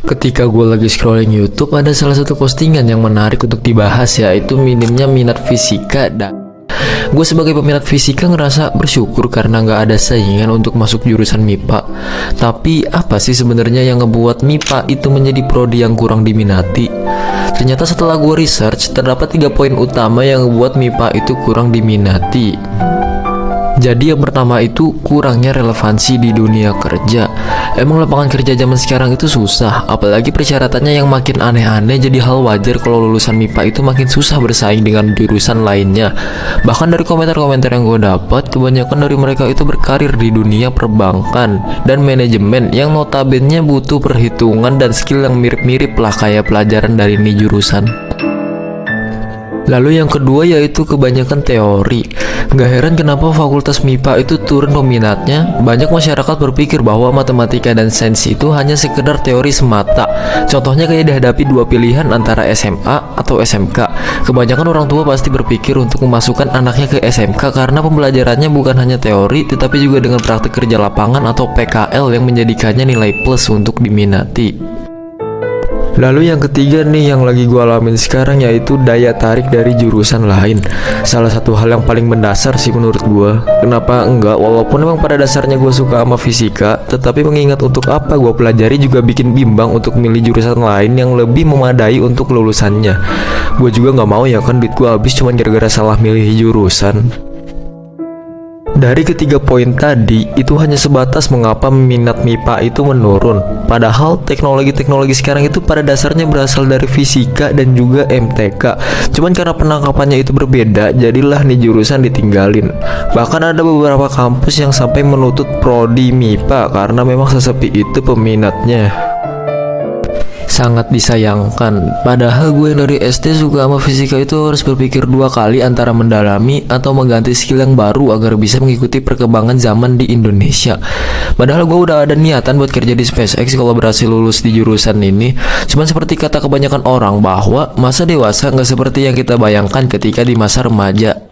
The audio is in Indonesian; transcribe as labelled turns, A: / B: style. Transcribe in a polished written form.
A: Ketika gue lagi scrolling YouTube, ada salah satu postingan yang menarik untuk dibahas, yaitu minimnya minat fisika. Dan gue sebagai peminat fisika ngerasa bersyukur karena nggak ada saingan untuk masuk jurusan MIPA. Tapi apa sih sebenarnya yang ngebuat MIPA itu menjadi prodi yang kurang diminati? Ternyata setelah gue research, terdapat 3 poin utama yang ngebuat MIPA itu kurang diminati. Jadi yang pertama itu kurangnya relevansi di dunia kerja. Emang lapangan kerja zaman sekarang itu susah, apalagi persyaratannya yang makin aneh-aneh. Jadi hal wajar kalau lulusan MIPA itu makin susah bersaing dengan jurusan lainnya. Bahkan dari komentar-komentar yang gue dapat, kebanyakan dari mereka itu berkarir di dunia perbankan dan manajemen yang notabene butuh perhitungan dan skill yang mirip-mirip lah kayak pelajaran dari ini jurusan. Lalu yang kedua yaitu kebanyakan teori. Gak heran kenapa fakultas MIPA itu turun peminatnya. Banyak masyarakat berpikir bahwa matematika dan sains itu hanya sekedar teori semata. Contohnya kayak dihadapi 2 pilihan antara SMA atau SMK. Kebanyakan orang tua pasti berpikir untuk memasukkan anaknya ke SMK karena pembelajarannya bukan hanya teori, tetapi juga dengan praktik kerja lapangan atau PKL yang menjadikannya nilai plus untuk diminati. Lalu yang ketiga nih yang lagi gue alamin sekarang, yaitu daya tarik dari jurusan lain. Salah satu hal yang paling mendasar sih menurut gue. Kenapa enggak, walaupun memang pada dasarnya gue suka sama fisika, tetapi mengingat untuk apa gue pelajari juga bikin bimbang untuk milih jurusan lain yang lebih memadai untuk lulusannya. Gue juga gak mau ya kan duit gue habis cuma gara-gara salah milih jurusan. Dari ketiga poin tadi, itu hanya sebatas mengapa minat MIPA itu menurun. Padahal teknologi-teknologi sekarang itu pada dasarnya berasal dari fisika dan juga MTK. Cuman karena penangkapannya itu berbeda, jadilah nih jurusan ditinggalin. Bahkan ada beberapa kampus yang sampai menutup prodi MIPA karena memang sesepi itu peminatnya. Sangat disayangkan. Padahal gue yang dari SD suka sama fisika itu harus berpikir 2 kali antara mendalami atau mengganti skill yang baru agar bisa mengikuti perkembangan zaman di Indonesia. Padahal gue udah ada niatan buat kerja di SpaceX kalau berhasil lulus di jurusan ini. Cuman seperti kata kebanyakan orang bahwa masa dewasa nggak seperti yang kita bayangkan ketika di masa remaja.